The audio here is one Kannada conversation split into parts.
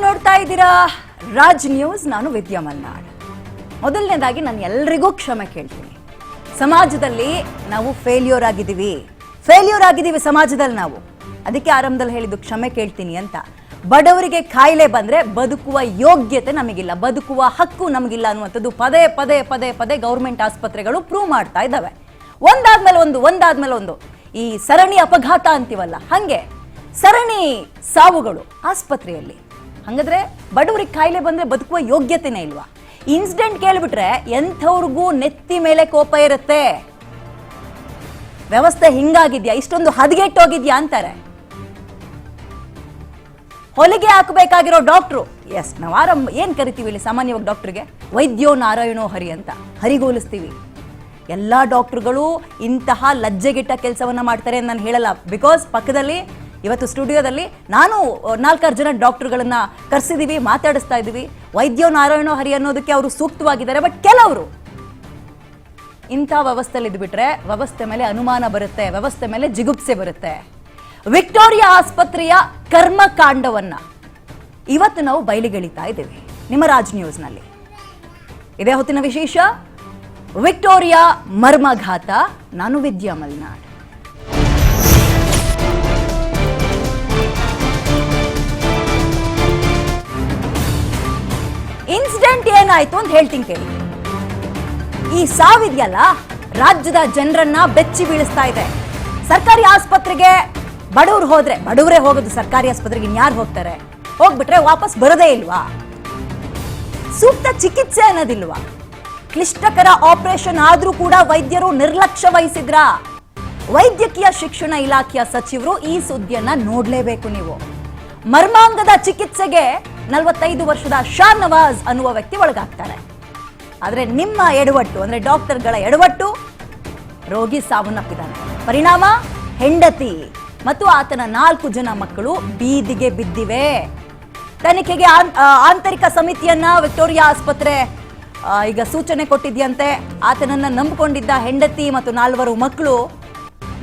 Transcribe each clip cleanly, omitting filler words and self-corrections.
ನೋಡ್ತಾ ಇದ್ದೀರಾ ರಾಜ್ ನ್ಯೂಸ್. ನಾನು ವಿದ್ಯಾ ಮಲ್ನಾಡ್. ಮೊದಲನೇದಾಗಿ ನಾನು ಎಲ್ರಿಗೂ ಕ್ಷಮೆ ಕೇಳ್ತೀನಿ. ಸಮಾಜದಲ್ಲಿ ನಾವು ಫೇಲ್ಯೂರ್ ಆಗಿದ್ದೀವಿ ಸಮಾಜದಲ್ಲಿ ನಾವು. ಅದಕ್ಕೆ ಆರಂಭದಲ್ಲಿ ಹೇಳಿದ್ದು ಕ್ಷಮೆ ಕೇಳ್ತೀನಿ ಅಂತ. ಬಡವರಿಗೆ ಕಾಯಿಲೆ ಬಂದ್ರೆ ಬದುಕುವ ಯೋಗ್ಯತೆ ನಮಗಿಲ್ಲ, ಬದುಕುವ ಹಕ್ಕು ನಮಗಿಲ್ಲ ಅನ್ನುವಂಥದ್ದು ಪದೇ ಪದೇ ಪದೇ ಪದೇ ಗೌರ್ಮೆಂಟ್ ಆಸ್ಪತ್ರೆಗಳು ಪ್ರೂವ್ ಮಾಡ್ತಾ ಇದ್ದಾವೆ. ಒಂದಾದ್ಮೇಲೆ ಒಂದು ಈ ಸರಣಿ ಅಪಘಾತ ಅಂತೀವಲ್ಲ, ಹಂಗೆ ಸರಣಿ ಸಾವುಗಳು ಆಸ್ಪತ್ರೆಯಲ್ಲಿ. ಹಂಗಾದ್ರೆ ಬಡವರಿಗೆ ಕಾಯಿಲೆ ಬಂದ್ರೆ ಬದುಕುವ ಯೋಗ್ಯತೆನೇ ಇಲ್ವಾ? ಇನ್ಸಿಡೆಂಟ್ ಕೇಳ್ಬಿಟ್ರೆ ಎಂಥವ್ರಿಗೂ ನೆತ್ತಿ ಮೇಲೆ ಕೋಪ ಇರುತ್ತೆ. ವ್ಯವಸ್ಥೆ ಹಿಂಗಾಗಿದ್ಯಾ, ಇಷ್ಟೊಂದು ಹದಗೆಟ್ಟೋಗಿದ್ಯಾ ಅಂತಾರೆ. ಹೊಲಿಗೆ ಹಾಕಬೇಕಾಗಿರೋ ಡಾಕ್ಟ್ರು, ಎಸ್ ನಾವು ಏನ್ ಕರಿತೀವಿ ಇಲ್ಲಿ ಸಾಮಾನ್ಯವಾಗಿ ಡಾಕ್ಟರ್ಗೆ? ವೈದ್ಯೋ ನಾರಾಯಣೋ ಹರಿ ಅಂತ ಹರಿಗೋಲಿಸ್ತೀವಿ. ಎಲ್ಲಾ ಡಾಕ್ಟರ್ಗಳು ಇಂತಹ ಲಜ್ಜೆಗೆಟ್ಟ ಕೆಲಸವನ್ನ ಮಾಡ್ತಾರೆ ಅಂತ ನಾನು ಹೇಳಲ್ಲ. ಬಿಕಾಸ್ ಪಕ್ಕದಲ್ಲಿ ಇವತ್ತು ಸ್ಟುಡಿಯೋದಲ್ಲಿ ನಾನು 4-6 ಜನ ಡಾಕ್ಟರ್ಗಳನ್ನ ಕರೆಸಿದೀವಿ, ಮಾತಾಡಿಸ್ತಾ ಇದ್ದೀವಿ. ವೈದ್ಯೋ ನಾರಾಯಣೋ ಹರಿ ಅನ್ನೋದಕ್ಕೆ ಅವರು ಸೂಕ್ತವಾಗಿದ್ದಾರೆ. ಬಟ್ ಕೆಲವರು ಇಂಥ ವ್ಯವಸ್ಥೆಯಲ್ಲಿ ಇದ್ಬಿಟ್ರೆ ವ್ಯವಸ್ಥೆ ಮೇಲೆ ಅನುಮಾನ ಬರುತ್ತೆ, ವ್ಯವಸ್ಥೆ ಮೇಲೆ ಜಿಗುಪ್ಸೆ ಬರುತ್ತೆ. ವಿಕ್ಟೋರಿಯಾ ಆಸ್ಪತ್ರೆಯ ಕರ್ಮಕಾಂಡವನ್ನ ಇವತ್ತು ನಾವು ಬಯಲಿಗೆಳಿತಾ ಇದ್ದೀವಿ ನಿಮ್ಮ ರಾಜ್ ನ್ಯೂಸ್ನಲ್ಲಿ. ಇದೇ ಹೊತ್ತಿನ ವಿಶೇಷ, ವಿಕ್ಟೋರಿಯಾ ಮರ್ಮಘಾತ. ನಾನು ವಿದ್ಯಾ ಮಲ್ನಾಡ್. ಇನ್ಸಿಡೆಂಟ್ ಏನಾಯ್ತು ಅಂತ ಹೇಳ್ತೀನಿ ಕೇಳಿ. ಈ ಸಾವಿದೆಯಲ್ಲ ರಾಜ್ಯದ ಜನರನ್ನ ಬೆಚ್ಚಿ ಬೀಳಿಸ್ತಾ ಇದೆ. ಸರ್ಕಾರಿ ಆಸ್ಪತ್ರೆಗೆ ಬಡವರೇ ಹೋಗೋದು ಸರ್ಕಾರಿ ಆಸ್ಪತ್ರೆಗೆ. ಇನ್ಯಾರು ಹೋಗ್ತಾರೆ? ಹೋಗ್ಬಿಟ್ರೆ ವಾಪಸ್ ಬರೋದೇ ಇಲ್ವಾ? ಸೂಕ್ತ ಚಿಕಿತ್ಸೆ ಅನ್ನೋದಿಲ್ವಾ? ಕ್ಲಿಷ್ಟಕರ ಆಪರೇಷನ್ ಆದ್ರೂ ಕೂಡ ವೈದ್ಯರು ನಿರ್ಲಕ್ಷ್ಯ ವಹಿಸಿದ್ರ? ವೈದ್ಯಕೀಯ ಶಿಕ್ಷಣ ಇಲಾಖೆಯ ಸಚಿವರು ಈ ಸುದ್ದಿಯನ್ನ ನೋಡ್ಲೇಬೇಕು ನೀವು. ಮರ್ಮಾಂಗದ ಚಿಕಿತ್ಸೆಗೆ 45 ವರ್ಷದ ಶಾನವಾಜ್ ಅನ್ನುವ ವ್ಯಕ್ತಿ ಒಳಗಾಗ್ತಾರೆ. ಆದ್ರೆ ನಿಮ್ಮ ಎಡವಟ್ಟು ಅಂದ್ರೆ ಡಾಕ್ಟರ್ಗಳ ಎಡವಟ್ಟು, ರೋಗಿ ಸಾವನ್ನಪ್ಪಿದ್ದಾನೆ. ಪರಿಣಾಮ ಹೆಂಡತಿ ಮತ್ತು ಆತನ 4 ಜನ ಮಕ್ಕಳು ಬೀದಿಗೆ ಬಿದ್ದಿವೆ. ತನಿಖೆಗೆ ಆಂತರಿಕ ಸಮಿತಿಯನ್ನ ವಿಕ್ಟೋರಿಯಾ ಆಸ್ಪತ್ರೆ ಈಗ ಸೂಚನೆ ಕೊಟ್ಟಿದ್ಯಂತೆ. ಆತನನ್ನ ನಂಬಿಕೊಂಡಿದ್ದ ಹೆಂಡತಿ ಮತ್ತು 4 ಮಕ್ಕಳು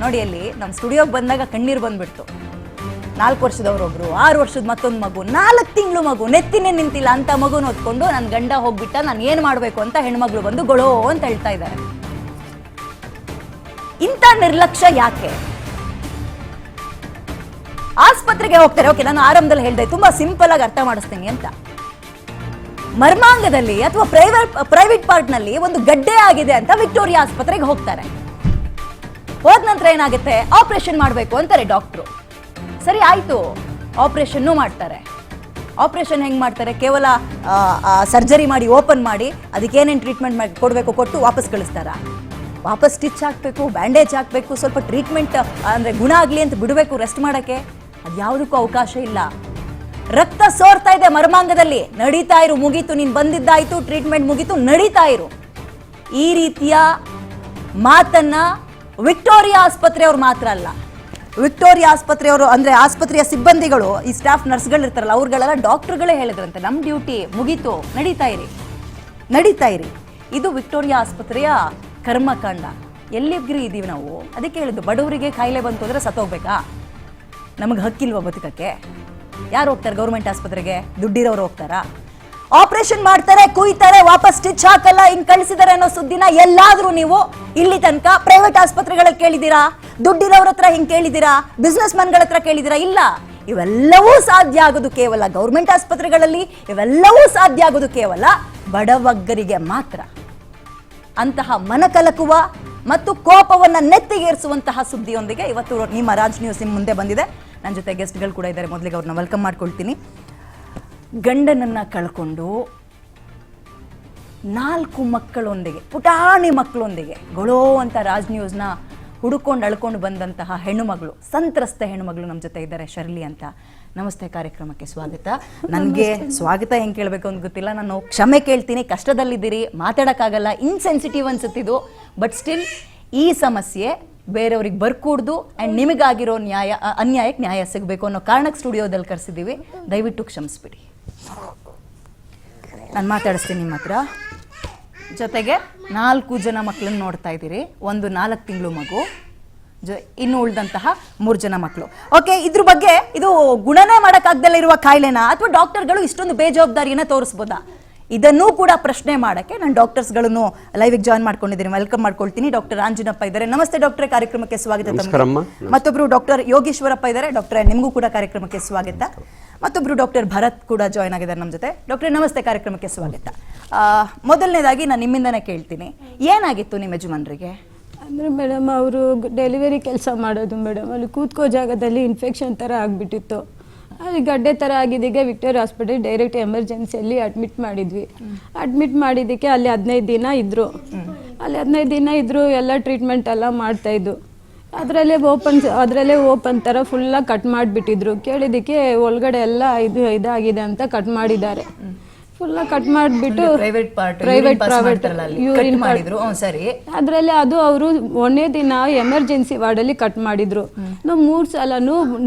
ನೋಡಿ, ಅಲ್ಲಿ ನಮ್ಮ ಸ್ಟುಡಿಯೋಗೆ ಬಂದಾಗ ಕಣ್ಣೀರು ಬಂದ್ಬಿಡ್ತು. 4 ವರ್ಷದವರೊಬ್ರು, 6 ವರ್ಷದ ಮತ್ತೊಂದು ಮಗು, 4 ತಿಂಗಳು ಮಗು, ನೆತ್ತಿನೇ ನಿಂತಿಲ್ಲ ಅಂತ ಮಗುನ ಹೊತ್ಕೊಂಡು ನನ್ನ ಗಂಡ ಹೋಗ್ಬಿಟ್ಟ, ನಾನು ಏನ್ ಮಾಡ್ಬೇಕು ಅಂತ ಹೆಣ್ಮಗಳು ಬಂದು ಗೊಳೋ ಅಂತ ಹೇಳ್ತಾ ಇದ್ದಾರೆ. ಇಂಥ ನಿರ್ಲಕ್ಷ್ಯ ಯಾಕೆ? ಆಸ್ಪತ್ರೆಗೆ ಹೋಗ್ತಾರೆ. ಓಕೆ, ನಾನು ಆರಂಭದಲ್ಲಿ ಹೇಳ್ದೆ, ತುಂಬಾ ಸಿಂಪಲ್ ಆಗಿ ಅರ್ಥ ಮಾಡಿಸ್ತೀನಿ ಅಂತ. ಮರ್ಮಾಂಗದಲ್ಲಿ ಅಥವಾ ಪ್ರೈವೇಟ್ ಪಾರ್ಟ್ ನಲ್ಲಿ ಒಂದು ಗಡ್ಡೆ ಆಗಿದೆ ಅಂತ ವಿಕ್ಟೋರಿಯಾ ಆಸ್ಪತ್ರೆಗೆ ಹೋಗ್ತಾರೆ. ಹೋದ ನಂತರ ಏನಾಗುತ್ತೆ? ಆಪರೇಷನ್ ಮಾಡಬೇಕು ಅಂತಾರೆ ಡಾಕ್ಟ್ರು. ಸರಿ ಆಯ್ತು, ಆಪರೇಷನ್ ಮಾಡ್ತಾರೆ. ಆಪರೇಷನ್ ಹೆಂಗ್ ಮಾಡ್ತಾರೆ? ಕೇವಲ ಸರ್ಜರಿ ಮಾಡಿ ಓಪನ್ ಮಾಡಿ ಅದಕ್ಕೇನೇನು ಟ್ರೀಟ್ಮೆಂಟ್ ಕೊಡಬೇಕು ಕೊಟ್ಟು ವಾಪಸ್ ಕಳಿಸ್ತಾರ? ವಾಪಸ್ ಸ್ಟಿಚ್ ಹಾಕ್ಬೇಕು, ಬ್ಯಾಂಡೇಜ್ ಹಾಕ್ಬೇಕು, ಸ್ವಲ್ಪ ಟ್ರೀಟ್ಮೆಂಟ್ ಅಂದ್ರೆ ಗುಣ ಆಗ್ಲಿ ಅಂತ ಬಿಡಬೇಕು ರೆಸ್ಟ್ ಮಾಡಕ್ಕೆ. ಅದ್ಯಾವುದಕ್ಕೂ ಅವಕಾಶ ಇಲ್ಲ. ರಕ್ತ ಸೋರ್ತಾ ಇದೆ ಮರ್ಮಾಂಗದಲ್ಲಿ, ನಡೀತಾ ಇರು, ಮುಗೀತು, ನೀನ್ ಬಂದಿದ್ದಾಯ್ತು, ಟ್ರೀಟ್ಮೆಂಟ್ ಮುಗೀತು, ನಡೀತಾ ಇರು. ಈ ರೀತಿಯ ಮಾತನ್ನ ವಿಕ್ಟೋರಿಯಾ ಆಸ್ಪತ್ರೆಯವ್ರು ಮಾತ್ರ ಅಲ್ಲ, ವಿಕ್ಟೋರಿಯಾ ಆಸ್ಪತ್ರೆಯವರು ಅಂದ್ರೆ ಆಸ್ಪತ್ರೆಯ ಸಿಬ್ಬಂದಿಗಳು, ಈ ಸ್ಟಾಫ್ ನರ್ಸ್ಗಳು ಇರ್ತಾರಲ್ಲ, ಅವ್ರುಗಳೆಲ್ಲ ಡಾಕ್ಟರ್ಗಳೇ ಹೇಳಿದ್ರಂತೆ, ನಮ್ ಡ್ಯೂಟಿ ಮುಗೀತು, ನಡೀತಾ ಇರಿ. ಇದು ವಿಕ್ಟೋರಿಯಾ ಆಸ್ಪತ್ರೆಯ ಕರ್ಮಕಾಂಡ. ಎಲ್ಲಿಗ್ರಿ ಇದೀವಿ ನಾವು? ಅದಕ್ಕೆ ಹೇಳಿದ್ದು, ಬಡವರಿಗೆ ಕಾಯಿಲೆ ಬಂತು ಅಂದ್ರೆ ಸತ್ತೋಗ್ಬೇಕಾ? ನಮಗೆ ಹಕ್ಕಿಲ್ವಾ ಬದುಕಕ್ಕೆ? ಯಾರು ಹೋಗ್ತಾರೆ ಗೌರ್ಮೆಂಟ್ ಆಸ್ಪತ್ರೆಗೆ? ದುಡ್ಡಿರೋರು ಹೋಗ್ತಾರಾ? ಆಪರೇಷನ್ ಮಾಡ್ತಾರೆ, ಕುಯ್ತಾರೆ, ವಾಪಸ್ ಸ್ಟಿಚ್ ಹಾಕಲ್ಲ, ಹಿಂಗ್ ಕಳಿಸಿದಾರೆ ಅನ್ನೋ ಸುದ್ದಿನ ಎಲ್ಲಾದ್ರೂ ನೀವು ಇಲ್ಲಿ ತನಕ ಪ್ರೈವೇಟ್ ಆಸ್ಪತ್ರೆಗಳಿಗೆ ಕೇಳಿದೀರಾ? ದುಡ್ಡಿರೋರ ಹತ್ರ ಹಿಂಗ್ ಕೇಳಿದೀರಾ? ಬಿಸ್ನೆಸ್ ಮನ್ಗಳ ಹತ್ರ ಕೇಳಿದೀರಾ? ಇಲ್ಲ. ಇವೆಲ್ಲವೂ ಸಾಧ್ಯ ಆಗೋದು ಕೇವಲ ಗೌರ್ಮೆಂಟ್ ಆಸ್ಪತ್ರೆಗಳಲ್ಲಿ, ಇವೆಲ್ಲವೂ ಸಾಧ್ಯ ಆಗೋದು ಕೇವಲ ಬಡವಗ್ಗರಿಗೆ ಮಾತ್ರ. ಅಂತಹ ಮನಕಲಕುವ ಮತ್ತು ಕೋಪವನ್ನ ನೆತ್ತಿಗೇರಿಸುವಂತಹ ಸುದ್ದಿಯೊಂದಿಗೆ ಇವತ್ತು ನಿಮ್ಮ ರಾಜ್ ನ್ಯೂಸ್ ನಿಮ್ಮ ಮುಂದೆ ಬಂದಿದೆ. ನನ್ನ ಜೊತೆ ಗೆಸ್ಟ್ಗಳು ಕೂಡ ಇದ್ದಾರೆ. ಮೊದಲಿಗೆ ಅವ್ರನ್ನ ವೆಲ್ಕಮ್ ಮಾಡ್ಕೊಳ್ತೀನಿ. ಗಂಡನನ್ನ ಕಳ್ಕೊಂಡು 4 ಮಕ್ಕಳೊಂದಿಗೆ, ಪುಟಾಣಿ ಮಕ್ಕಳೊಂದಿಗೆ ಗೊಳೋ ಅಂತ ರಾಜ್ ನ್ಯೂಸ್ನ ಹುಡುಕೊಂಡು ಅಳ್ಕೊಂಡು ಬಂದಂತಹ ಹೆಣ್ಣುಮಗಳು, ಸಂತ್ರಸ್ತ ಹೆಣ್ಣುಮಗಳು ನಮ್ಮ ಜೊತೆ ಇದ್ದಾರೆ, ಶರ್ಲಿ ಅಂತ. ನಮಸ್ತೆ, ಕಾರ್ಯಕ್ರಮಕ್ಕೆ ಸ್ವಾಗತ. ನನಗೆ ಸ್ವಾಗತ ಹೆಂಗೆ ಕೇಳಬೇಕು ಅಂತ ಗೊತ್ತಿಲ್ಲ, ನಾನು ಕ್ಷಮೆ ಕೇಳ್ತೀನಿ. ಕಷ್ಟದಲ್ಲಿದ್ದೀರಿ, ಮಾತಾಡೋಕ್ಕಾಗಲ್ಲ, ಇನ್ಸೆನ್ಸಿಟಿವ್ ಅನ್ಸುತ್ತಿದ್ದು. ಬಟ್ ಸ್ಟಿಲ್ ಈ ಸಮಸ್ಯೆ ಬೇರೆಯವ್ರಿಗೆ ಬರ್ಕೂಡ್ದು ಆ್ಯಂಡ್ ನಿಮಗಾಗಿರೋ ಅನ್ಯಾಯಕ್ಕೆ ನ್ಯಾಯ ಸಿಗಬೇಕು ಅನ್ನೋ ಕಾರಣಕ್ಕೆ ಸ್ಟುಡಿಯೋದಲ್ಲಿ ಕರೆಸಿದ್ದೀವಿ. ದಯವಿಟ್ಟು ಕ್ಷಮಿಸ್ಬಿಡಿ. ನಾನು ಮಾತಾಡಿಸ್ತೀನಿ ನಿಮ್ಮ ಹತ್ರ. ಜೊತೆಗೆ 4 ಜನ ಮಕ್ಕಳನ್ನ ನೋಡ್ತಾ ಇದ್ದೀರಿ. ಒಂದು 4 ತಿಂಗಳು ಮಗು, ಇನ್ನು ಉಳಿದಂತಹ 3 ಜನ ಮಕ್ಕಳು. ಓಕೆ, ಇದ್ರ ಬಗ್ಗೆ ಇದು ಗುಣನೇ ಮಾಡೋಕ್ಕಾಗ್ದಲೇ ಇರುವ ಕಾಯಿಲೆನಾ ಅಥವಾ ಡಾಕ್ಟರ್ಗಳು ಇಷ್ಟೊಂದು ಬೇಜವಾಬ್ದಾರಿಯನ್ನ ತೋರಿಸ್ಬೋದಾ? ಇದನ್ನೂ ಕೂಡ ಪ್ರಶ್ನೆ ಮಾಡಕ್ಕೆ ನಾನು ಡಾಕ್ಟರ್ಸ್ಗಳನ್ನು ಲೈವಿಗೆ ಜಾಯ್ನ್ ಮಾಡ್ಕೊಂಡಿದ್ದೀನಿ. ವೆಲ್ಕಮ್ ಮಾಡ್ಕೊಳ್ತೀನಿ. ಡಾಕ್ಟರ್ ಆಂಜನಪ್ಪ ಇದ್ದಾರೆ. ನಮಸ್ತೆ ಡಾಕ್ಟರ್, ಕಾರ್ಯಕ್ರಮಕ್ಕೆ ಸ್ವಾಗತ. ಮತ್ತೊಬ್ರು ಡಾಕ್ಟರ್ ಯೋಗೇಶ್ವರಪ್ಪ ಇದ್ದಾರೆ. ಡಾಕ್ಟರ್, ನಿಮಗೂ ಕೂಡ ಕಾರ್ಯಕ್ರಮಕ್ಕೆ ಸ್ವಾಗತ. ಮತ್ತೊಬ್ರು ಡಾಕ್ಟರ್ ಭರತ್ ಕೂಡ ಜಾಯ್ನ್ ಆಗಿದ್ದಾರೆ ನಮ್ಮ ಜೊತೆ. ಡಾಕ್ಟರ್ ನಮಸ್ತೆ, ಕಾರ್ಯಕ್ರಮಕ್ಕೆ ಸ್ವಾಗತ. ಮೊದಲನೇದಾಗಿ ನಾನು ನಿಮ್ಮಿಂದನೇ ಕೇಳ್ತೀನಿ, ಏನಾಗಿತ್ತು ನಿಮ್ಮ ಯಜಮಾನ್ರಿಗೆ? ಅಂದರೆ ಮೇಡಮ್, ಅವರು ಡೆಲಿವರಿ ಕೆಲಸ ಮಾಡೋದು ಮೇಡಮ್. ಅಲ್ಲಿ ಕೂತ್ಕೋ ಜಾಗದಲ್ಲಿ ಇನ್ಫೆಕ್ಷನ್ ಥರ ಆಗಿಬಿಟ್ಟಿತ್ತು. ಅಲ್ಲಿ ಗಡ್ಡೆ ಥರ ಆಗಿದ್ದಕ್ಕೆ ವಿಕ್ಟೋರಿಯಾ ಹಾಸ್ಪಿಟಲ್ ಡೈರೆಕ್ಟ್ ಎಮರ್ಜೆನ್ಸಿಯಲ್ಲಿ ಅಡ್ಮಿಟ್ ಮಾಡಿದ್ವಿ. ಅಡ್ಮಿಟ್ ಮಾಡಿದ್ದಕ್ಕೆ ಅಲ್ಲಿ 15 ದಿನ ಇದ್ದರು. ಅಲ್ಲಿ 15 ದಿನ ಇದ್ದರು, ಎಲ್ಲ ಟ್ರೀಟ್ಮೆಂಟ್ ಎಲ್ಲ ಮಾಡ್ತಾಯಿದ್ದು. ಅದರಲ್ಲೇ ಓಪನ್ ಥರ ಫುಲ್ಲಾಗಿ ಕಟ್ ಮಾಡಿಬಿಟ್ಟಿದ್ರು. ಕೇಳಿದ್ದಕ್ಕೆ ಒಳಗಡೆ ಎಲ್ಲ ಇದಾಗಿದೆ ಅಂತ ಕಟ್ ಮಾಡಿದ್ದಾರೆ. ಫುಲ್ಲಾಗಿ ಕಟ್ ಮಾಡಿಬಿಟ್ಟು ಪ್ರೈವೇಟ್ ಯೂರಿನ್ ಮಾಡಿದ್ರು. ಸರಿ, ಅದರಲ್ಲಿ ಅದು ಅವರು 1ನೇ ದಿನ ಎಮರ್ಜೆನ್ಸಿ ವಾರ್ಡಲ್ಲಿ ಕಟ್ ಮಾಡಿದ್ರು. ನಾವು 3 ಸಲನೂ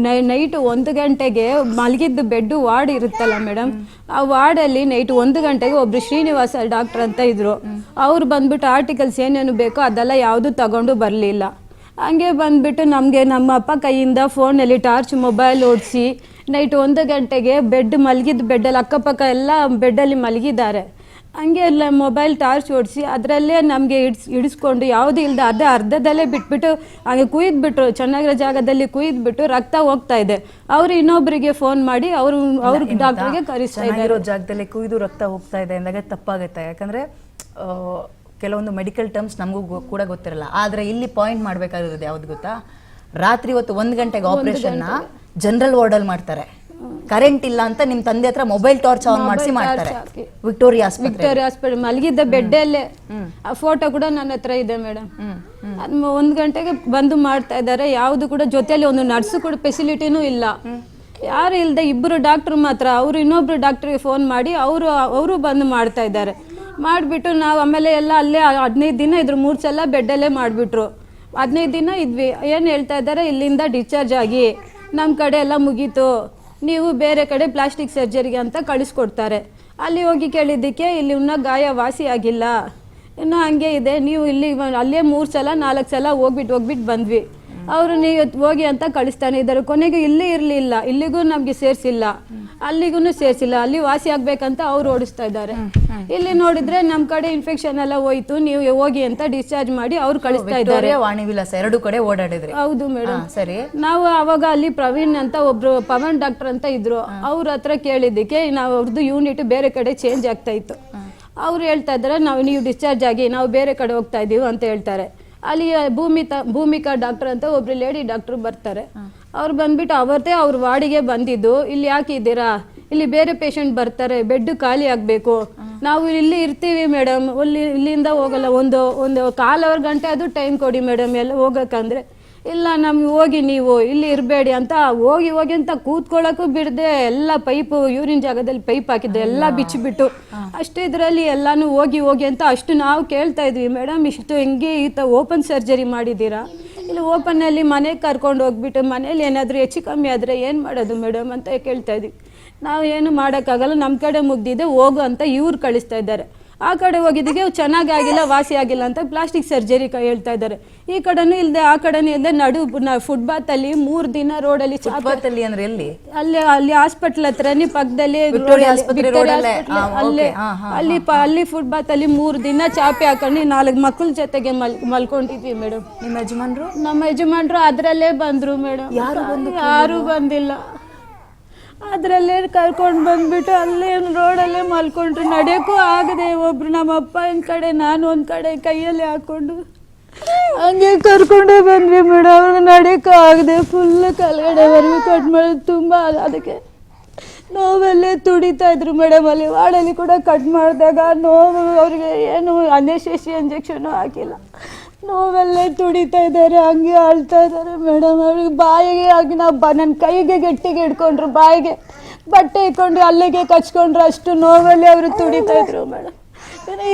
ನೈಟ್ 1 ಗಂಟೆಗೆ ಮಲಗಿದ್ದು ಬೆಡ್ ವಾರ್ಡ್ ಇರುತ್ತಲ್ಲ ಮೇಡಮ್, ಆ ವಾರ್ಡಲ್ಲಿ ನೈಟ್ 1 ಗಂಟೆಗೆ ಒಬ್ರು ಶ್ರೀನಿವಾಸ ಡಾಕ್ಟರ್ ಅಂತ ಇದ್ರು. ಅವ್ರು ಬಂದ್ಬಿಟ್ಟು ಆರ್ಟಿಕಲ್ಸ್ ಏನೇನು ಬೇಕೋ ಅದೆಲ್ಲ ಯಾವುದು ತಗೊಂಡು ಬರಲಿಲ್ಲ. ಹಂಗೆ ಬಂದ್ಬಿಟ್ಟು ನಮಗೆ ನಮ್ಮ ಅಪ್ಪ ಕೈಯಿಂದ ಫೋನಲ್ಲಿ ಟಾರ್ಚ್ ಮೊಬೈಲ್ ಓಡಿಸಿ ನೈಟ್ 1 ಗಂಟೆಗೆ ಮಲಗಿದ್ದು ಬೆಡ್ಡಲ್ಲಿ ಅಕ್ಕಪಕ್ಕ ಎಲ್ಲ ಬೆಡ್ಡಲ್ಲಿ ಮಲಗಿದ್ದಾರೆ. ಹಂಗೆ ಎಲ್ಲ ಮೊಬೈಲ್ ಟಾರ್ಚ್ ಓಡಿಸಿ ಅದರಲ್ಲೇ ನಮಗೆ ಇಡಿಸ್ಕೊಂಡು ಯಾವುದೂ ಇಲ್ಲದೆ ಅರ್ಧದಲ್ಲೇ ಬಿಟ್ಬಿಟ್ಟು ಹಾಗೆ ಕುಯ್ದುಬಿಟ್ರು. ಚೆನ್ನಾಗಿರೋ ಜಾಗದಲ್ಲಿ ಕುಯ್ದುಬಿಟ್ಟು ರಕ್ತ ಹೋಗ್ತಾ ಇದೆ. ಅವರು ಇನ್ನೊಬ್ಬರಿಗೆ ಫೋನ್ ಮಾಡಿ ಅವರು ಡಾಕ್ಟರ್ಗೆ ಕರೆಸ್ತಾ ಇದ್ದಾರೆ. ಜಾಗದಲ್ಲಿ ಕುಯ್ದು ರಕ್ತ ಹೋಗ್ತಾ ಇದೆ ಅಂದಾಗ ತಪ್ಪಾಗುತ್ತೆ. ಯಾಕಂದರೆ ಕೆಲವೊಂದು ಮೆಡಿಕಲ್ ಟರ್ಮ್ಸ್ ನಮಗೂ ಕೂಡ ಗೊತ್ತಿರಲ್ಲ. ಆದರೆ ಇಲ್ಲಿ ಪಾಯಿಂಟ್ ಮಾಡಬೇಕಾಗಿರೋದು ಯಾವ್ದು ಗೊತ್ತಾ? ರಾತ್ರಿ ಹೊತ್ತು 1 ಗಂಟೆಗೆ ಆಪರೇಷನ್ನ ಜನರಲ್ ವಾರ್ಡಲ್ಲಿ ಮಾಡ್ತಾರೆ. ಕರೆಂಟ್ ಇಲ್ಲ ಅಂತ ನಿಮ್ಮ ತಂದೆ ಹತ್ರ ಮೊಬೈಲ್ ಟಾರ್ಚ್ ಆನ್ ಮಾಡಿಸಿ ಮಾಡ್ತಾರೆ. ವಿಕ್ಟೋರಿಯಾ ಹಾಸ್ಪಿಟಲ್ ಮಲಗಿದ್ದ ಬೆಡ್ಡಲ್ಲೇ ಆ ಫೋಟೋ ಕೂಡ ನನ್ನ ಹತ್ರ ಇದೆ ಮೇಡಮ್. 1 ಗಂಟೆಗೆ ಬಂದು ಮಾಡ್ತಾ ಇದ್ದಾರೆ. ಯಾವುದು ಕೂಡ ಜೊತೆಯಲ್ಲಿ ಒಂದು ನರ್ಸು ಕೂಡ ಫೆಸಿಲಿಟಿನೂ ಇಲ್ಲ. ಯಾರು ಇಲ್ಲದೆ 2 ಡಾಕ್ಟ್ರು ಮಾತ್ರ. ಅವರು ಇನ್ನೊಬ್ರು ಡಾಕ್ಟ್ರಿಗೆ ಫೋನ್ ಮಾಡಿ ಅವರು ಬಂದು ಮಾಡ್ತಾ ಇದ್ದಾರೆ. ಮಾಡಿಬಿಟ್ಟು ನಾವು ಆಮೇಲೆ ಎಲ್ಲ ಅಲ್ಲೇ 15 ದಿನ ಇದ್ರು. 3 ಸಲ ಬೆಡ್ಡಲ್ಲೇ ಮಾಡಿಬಿಟ್ರು. 15 ದಿನ ಇದ್ವಿ. ಏನು ಹೇಳ್ತಾ ಇದ್ದಾರೆ, ಇಲ್ಲಿಂದ ಡಿಸ್ಚಾರ್ಜ್ ಆಗಿ ನಮ್ಮ ಕಡೆ ಎಲ್ಲ ಮುಗೀತು, ನೀವು ಬೇರೆ ಕಡೆ ಪ್ಲಾಸ್ಟಿಕ್ ಸರ್ಜರಿಗೆ ಅಂತ ಕಳಿಸ್ಕೊಡ್ತಾರೆ. ಅಲ್ಲಿ ಹೋಗಿ ಕೇಳಿದ್ದಕ್ಕೆ ಇಲ್ಲಿ ಇನ್ನೂ ಗಾಯ ವಾಸಿ ಆಗಿಲ್ಲ, ಇನ್ನೂ ಹಂಗೆ ಇದೆ, ನೀವು ಇಲ್ಲಿ ಅಲ್ಲೇ 3 ಸಲ 4 ಸಲ ಹೋಗ್ಬಿಟ್ಟು ಬಂದ್ವಿ. ಅವರು ನೀವು ಹೋಗಿ ಅಂತ ಕಳಿಸ್ತಾನೆ ಇದ್ದಾರೆ. ಕೊನೆಗೆ ಇಲ್ಲೇ ಇರಲಿಲ್ಲ, ಇಲ್ಲಿಗೂ ನಮಗೆ ಸೇರಿಸಿಲ್ಲ, ಅಲ್ಲಿಗೂ ಸೇರಿಸಿಲ್ಲ. ಅಲ್ಲಿ ವಾಸಿ ಆಗ್ಬೇಕಂತ ಅವ್ರು ಓಡಿಸ್ತಾ ಇದ್ದಾರೆ. ಇಲ್ಲಿ ನೋಡಿದ್ರೆ ನಮ್ಮ ಕಡೆ ಇನ್ಫೆಕ್ಷನ್ ಎಲ್ಲ ಹೋಯ್ತು, ನೀವು ಹೋಗಿ ಅಂತ ಡಿಸ್ಚಾರ್ಜ್ ಮಾಡಿ ಅವ್ರು ಕಳಿಸ್ತಾ ಇದ್ದಾರೆ. ವಾಣಿವಿಲಾಸ 2 ಕಡೆ ಓಡಾಡಿದ್ರಿ? ಹೌದು ಮೇಡಮ್. ಸರಿ, ನಾವು ಅವಾಗ ಅಲ್ಲಿ ಪ್ರವೀಣ್ ಅಂತ ಒಬ್ರು ಪವನ್ ಡಾಕ್ಟರ್ ಅಂತ ಇದ್ರು. ಅವ್ರ ಹತ್ರ ಕೇಳಿದ್ದಕ್ಕೆ ನಾವು ಅವ್ರದ್ದು ಯೂನಿಟ್ ಬೇರೆ ಕಡೆ ಚೇಂಜ್ ಆಗ್ತಾ ಇತ್ತು. ಅವ್ರು ಹೇಳ್ತಾ ಇದ್ದಾರೆ, ನೀವು ಡಿಸ್ಚಾರ್ಜ್ ಆಗಿ ನಾವು ಬೇರೆ ಕಡೆ ಹೋಗ್ತಾ ಇದೀವಿ ಅಂತ ಹೇಳ್ತಾರೆ. ಅಲ್ಲಿ ಭೂಮಿಕಾ ಡಾಕ್ಟರ್ ಅಂತ ಒಬ್ರು ಲೇಡಿ ಡಾಕ್ಟರ್ ಬರ್ತಾರೆ. ಅವ್ರು ಬಂದ್ಬಿಟ್ಟು ಅವತ್ತೇ ಅವ್ರ ವಾರ್ಡಿಗೆ ಬಂದಿದ್ದು, ಇಲ್ಲಿ ಯಾಕೆ ಇದ್ದೀರಾ, ಇಲ್ಲಿ ಬೇರೆ ಪೇಷಂಟ್ ಬರ್ತಾರೆ, ಬೆಡ್ ಖಾಲಿ ಆಗಬೇಕು, ನಾವು ಇಲ್ಲಿ ಇರ್ತೀವಿ ಮೇಡಮ್, ಇಲ್ಲಿಂದ ಹೋಗಲ್ಲ, ಒಂದು 1/4 ಗಂಟೆ ಅದು ಟೈಮ್ ಕೊಡಿ ಮೇಡಮ್ ಎಲ್ಲ ಹೋಗೋಕ್ಕಂದ್ರೆ. ಇಲ್ಲ, ನಮ್ಗೆ ಹೋಗಿ, ನೀವು ಇಲ್ಲಿ ಇರಬೇಡಿ ಅಂತ ಹೋಗಿ ಅಂತ ಕೂತ್ಕೊಳ್ಳೋಕ್ಕೂ ಬಿಡದೆ ಎಲ್ಲ ಪೈಪು ಯೂರಿನ್ ಜಾಗದಲ್ಲಿ ಪೈಪ್ ಹಾಕಿದ್ದು ಎಲ್ಲ ಬಿಚ್ಚಿಬಿಟ್ಟು ಅಷ್ಟು ಇದರಲ್ಲಿ ಎಲ್ಲಾನು ಹೋಗಿ ಅಂತ ಅಷ್ಟು ನಾವು ಕೇಳ್ತಾ ಇದ್ವಿ. ಮೇಡಮ್, ಇಷ್ಟು ಹೆಂಗೆ ಓಪನ್ ಸರ್ಜರಿ ಮಾಡಿದ್ದೀರಾ, ಇಲ್ಲಿ ಓಪನ್ನಲ್ಲಿ ಮನೆಗೆ ಕರ್ಕೊಂಡು ಹೋಗ್ಬಿಟ್ಟು ಮನೇಲಿ ಏನಾದರೂ ಹೆಚ್ಚು ಕಮ್ಮಿ ಆದರೆ ಏನು ಮಾಡೋದು ಮೇಡಮ್ ಅಂತ ಕೇಳ್ತಾ ಇದ್ವಿ. ನಾವು ಏನು ಮಾಡೋಕ್ಕಾಗಲ್ಲ, ನಮ್ಮ ಕಡೆ ಮುಗ್ದಿದೆ, ಹೋಗು ಅಂತ ಇವ್ರು ಕಳಿಸ್ತಾ ಇದ್ದಾರೆ. ಆ ಕಡೆ ಹೋಗಿದ್ದಕ್ಕೆ ಚೆನ್ನಾಗಿ ಆಗಿಲ್ಲ, ವಾಸಿ ಆಗಿಲ್ಲ ಅಂತ ಪ್ಲಾಸ್ಟಿಕ್ ಸರ್ಜರಿ ಹೇಳ್ತಾ ಇದ್ದಾರೆ. ಈ ಕಡೆನೂ ಇಲ್ಲದೆ ಆ ಕಡೆನೂ ಇಲ್ಲದೆ ಫುಟ್ಪಾತಲ್ಲಿ 3 ದಿನ ರೋಡಲ್ಲಿ ಅಂದ್ರೆ ಎಲ್ಲಿ? ಅಲ್ಲಿ ಹಾಸ್ಪಿಟಲ್ ಹತ್ರನೇ ಪಕ್ಕದಲ್ಲಿ ಅಲ್ಲಿ ಫುಟ್ಪಾತಲ್ಲಿ 3 ದಿನ ಚಾಪೆ ಹಾಕೊಂಡು 4 ಮಕ್ಕಳ ಜೊತೆಗೆ ಮಲ್ಕೊಂಡಿದ್ವಿ ಮೇಡಮ್. ನಮ್ಮ ಯಜಮಾನ್ರು ಅದರಲ್ಲೇ ಬಂದ್ರು ಮೇಡಮ್. ಯಾರು ಬಂದಿಲ್ಲ. ಅದರಲ್ಲೇ ಕರ್ಕೊಂಡು ಬಂದ್ಬಿಟ್ಟು ಅಲ್ಲೇ ರೋಡಲ್ಲೇ ಮಲ್ಕೊಂಡ್ರು. ನಡೆಯೋಕ್ಕೂ ಆಗದೆ, ಒಬ್ರು ನಮ್ಮ ಅಪ್ಪನ ಕಡೆ, ನಾನು ಒಂದು ಕಡೆ ಕೈಯಲ್ಲಿ ಹಾಕ್ಕೊಂಡು ಹಂಗೆ ಕರ್ಕೊಂಡೇ ಬಂದ್ವಿ ಮೇಡಮ್. ಅವ್ರಿಗೆ ನಡೆಯೋಕ್ಕೂ ಆಗದೆ ಫುಲ್ ಕೆಳಗಡೆವರೆಗೂ ಕಟ್ ಮಾಡೋದು ತುಂಬ. ಅದಕ್ಕೆ ನೋವಲ್ಲೇ ತುಡಿತಾ ಇದ್ರು ಮೇಡಮ್. ಅಲ್ಲಿ ವಾರ್ಡಲ್ಲಿ ಕೂಡ ಕಟ್ ಮಾಡಿದಾಗ ನೋವು, ಅವ್ರಿಗೆ ಏನು ಅನೆಸ್ಥೆಸಿಯಾ ಇಂಜೆಕ್ಷನ್ನು ಹಾಕಿಲ್ಲ, ನೋವಲ್ಲೇ ತುಡಿತಾ ಇದ್ದಾರೆ, ಹಂಗೆ ಅಳ್ತಾ ಇದ್ದಾರೆ ಮೇಡಮ್. ಅವ್ರಿಗೆ ಬಾಯಿಗೆ ಆಗಿ ನನ್ನ ಕೈಗೆ ಗಟ್ಟಿಗೆ ಹಿಡ್ಕೊಂಡ್ರು, ಬಾಯಿಗೆ ಬಟ್ಟೆ ಇಟ್ಕೊಂಡು ಅಲ್ಲಿಗೆ ಕಚ್ಕೊಂಡ್ರು. ಅಷ್ಟು ನೋವಲ್ಲಿ ಅವರು ತುಡಿತಾ ಇದ್ರು ಮೇಡಮ್.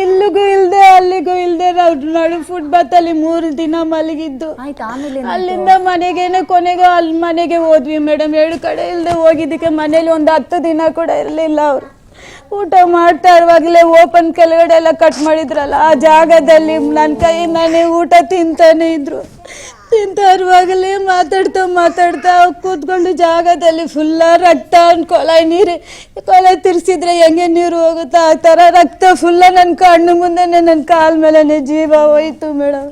ಇಲ್ಲಿಗೂ ಇಲ್ಲದೆ ಅಲ್ಲಿಗೂ ಇಲ್ಲದೆ ನಾವು ಫುಟ್ಪಾತಲ್ಲಿ 3 ದಿನ ಮಲಗಿದ್ದು. ಅಲ್ಲಿಂದ ಕೊನೆಗೆ ಅಲ್ಲಿ ಮನೆಗೆ ಹೋದ್ವಿ ಮೇಡಮ್. 2 ಕಡೆ ಇಲ್ಲದೆ ಹೋಗಿದ್ದಕ್ಕೆ ಮನೇಲಿ ಒಂದು 10 ದಿನ ಕೂಡ ಇರಲಿಲ್ಲ. ಅವರು ಊಟ ಮಾಡ್ತಾ ಇರುವಾಗಲೇ ಓಪನ್ ಕೆಳಗಡೆ ಎಲ್ಲ ಕಟ್ ಮಾಡಿದ್ರಲ್ಲ, ಆ ಜಾಗದಲ್ಲಿ ನನ್ನ ಕೈಯಿಂದಾನೇ ಊಟ ತಿಂತಾನೆ ಇದ್ರು. ತಿಂತಾರುವಾಗಲೇ ಮಾತಾಡ್ತಾ ಕೂತ್ಕೊಂಡು ಜಾಗದಲ್ಲಿ ಫುಲ್ಲ ರಕ್ತ ಕೊಲೆ ನೀರು ಕೊಲೆ ತಿರ್ಸಿದ್ರೆ ಹೆಂಗೆ ನೀರು ಹೋಗುತ್ತೋ ಆ ಥರ ರಕ್ತ ಫುಲ್ಲ ನನ್ನ ಕಣ್ಣು ಮುಂದೆನೆ ನನ್ನ ಕಾಲ ಮೇಲೇ ಜೀವ ಹೋಯ್ತು ಮೇಡಮ್.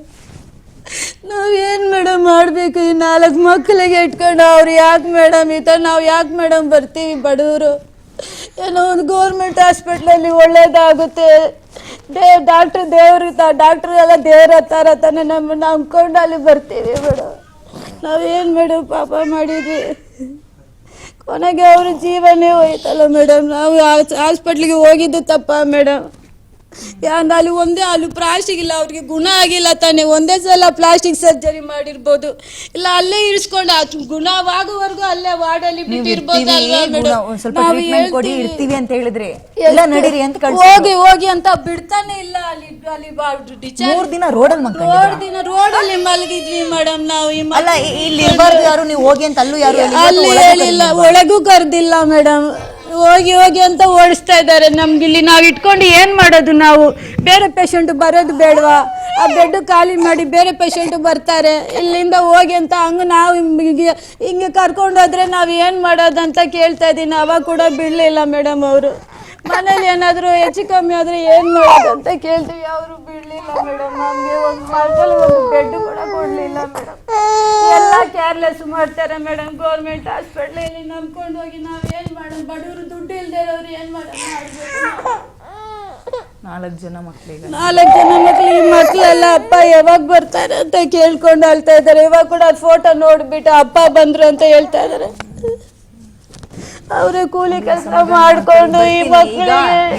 ನಾವೇನು ಮೇಡಮ್ ಮಾಡಬೇಕು? ಈ 4 ಮಕ್ಕಳಿಗೆ ಇಟ್ಕೊಂಡು ಅವ್ರು ಯಾಕೆ ಮೇಡಮ್ ಈ ಥರ ನಾವು ಯಾಕೆ ಮೇಡಮ್ ಬರ್ತೀವಿ ಬಡವರು? ಏನೋ ಒಂದು ಗೌರ್ಮೆಂಟ್ ಹಾಸ್ಪಿಟ್ಲಲ್ಲಿ ಒಳ್ಳೇದಾಗುತ್ತೆ, ಡಾಕ್ಟ್ರು ಎಲ್ಲ ದೇವ್ರ ಹತ್ತಾರ ತಾನೆ ನಮ್ಮನ್ನು ನಂಬ್ಕೊಂಡು ಅಲ್ಲಿ ಬರ್ತೀವಿ ಮೇಡಮ್. ನಾವೇನು ಮೇಡಮ್ ಪಾಪ ಮಾಡಿದ್ವಿ, ಕೊನೆಗೆ ಅವ್ರ ಜೀವನೇ ಹೋಯ್ತಲ್ಲ ಮೇಡಮ್. ನಾವು ಹಾಸ್ಪಿಟ್ಲಿಗೆ ಹೋಗಿದ್ದು ತಪ್ಪ ಮೇಡಮ್? ಅಲ್ಲಿ ಪ್ಲಾಸ್ಟಿಕ್ ಇಲ್ಲ, ಅವ್ರಿಗೆ ಗುಣ ಆಗಿಲ್ಲ ತಾನೆ, ಒಂದೇ ಸಲ ಪ್ಲಾಸ್ಟಿಕ್ ಸರ್ಜರಿ ಮಾಡಿರ್ಬೋದು, ಇಲ್ಲ ಅಲ್ಲೇ ಇರಿಸ್ಕೊಂಡು ಗುಣವಾಗುವವರೆಗೂ ಅಲ್ಲೇ ವಾರ್ಡಲ್ಲಿ ಬಿಟ್ಟಿರ್ಬೋದಲ್ವಾ ಮೇಡಮ್? ಇರ್ತೀವಿ ಅಂತ ಹೇಳಿದ್ರೆ ಹೋಗಿ ಅಂತ ಬಿಡ್ತಾನೆ ಇಲ್ಲ. ಅಲ್ಲಿ 3 ದಿನ ರೋಡಲ್ಲಿ ಮಲಗಿದ್ವಿ ಮೇಡಮ್ ನಾವು. ಯಾರು ನೀವು ಹೋಗಿ ಅಂತ ಅಲ್ಲೂ ಯಾರು ಅಲ್ಲಿ ಹೇಳಿಲ್ಲ, ಒಳಗೂ ಕರ್ದಿಲ್ಲ ಮೇಡಮ್. ಹೋಗಿ ಅಂತ ಓಡಿಸ್ತಾ ಇದ್ದಾರೆ ನಮ್ಗೆ. ಇಲ್ಲಿ ನಾವು ಇಟ್ಕೊಂಡು ಏನು ಮಾಡೋದು? ನಾವು ಬೇರೆ ಪೇಷಂಟ್ ಬರೋದು ಬೇಡವಾ? ಆ ಬೆಡ್ ಖಾಲಿ ಮಾಡಿ ಬೇರೆ ಪೇಷಂಟ್ ಬರ್ತಾರೆ, ಇಲ್ಲಿಂದ ಹೋಗಿ ಅಂತ ಹಂಗೆ ನಾವು ಹಿಂಗೆ ಕರ್ಕೊಂಡೋದ್ರೆ ನಾವು ಏನು ಮಾಡೋದಂತ ಕೇಳ್ತಾ ಇದ್ದೀನಿ. ಅವಾಗ ಕೂಡ ಬಿಡಲಿಲ್ಲ ಮೇಡಮ್ ಅವರು. ಮನೇಲಿ ಏನಾದರೂ ಹೆಚ್ಚು ಕಮ್ಮಿ ಆದರೆ ಏನು ಮಾಡೋದು ಅಂತ ಕೇಳ್ತೀವಿ, ಅವರು ಬಿಡಲಿಲ್ಲ ಮೇಡಮ್. ನಮಗೆ ಒಂದು ಬೆಡ್ ಕೂಡ ಕೊಡಲಿಲ್ಲ ಮೇಡಮ್. ಎಲ್ಲ ಕೇರ್ಲೆಸ್ ಮಾಡ್ತಾರೆ ಮೇಡಮ್. ಗೌರ್ಮೆಂಟ್ ಹಾಸ್ಪಿಟ್ಲಲ್ಲಿ ನಂಬ್ಕೊಂಡು ಹೋಗಿ ನಾವೇನು ಮಾಡೋದು? ಬಡವರು ದುಡ್ಡು ಇಲ್ಲದೆ ಇರೋರು ಏನು ಮಾಡೋದು? 4 ಜನ ಮಕ್ಕಳಿಗೆ 4 ಜನ ಮಕ್ಕಳಿಗೆ ಮಕ್ಕಳೆಲ್ಲ ಅಪ್ಪ ಯಾವಾಗ ಬರ್ತಾರೆ ಅಂತ ಕೇಳ್ಕೊಂಡು ಅಳ್ತಾ ಇದ್ದಾರೆ. ಇವಾಗ ಕೂಡ ಫೋಟೋ ನೋಡ್ಬಿಟ್ಟು ಅಪ್ಪ ಬಂದ್ರು ಅಂತ ಹೇಳ್ತಾ ಇದ್ದಾರೆ. ಅವರೇ ಕೂಲಿ ಕೆಲಸ ಮಾಡ್ಕೊಂಡು ಈ ಮಕ್ಕಳಿಗೆ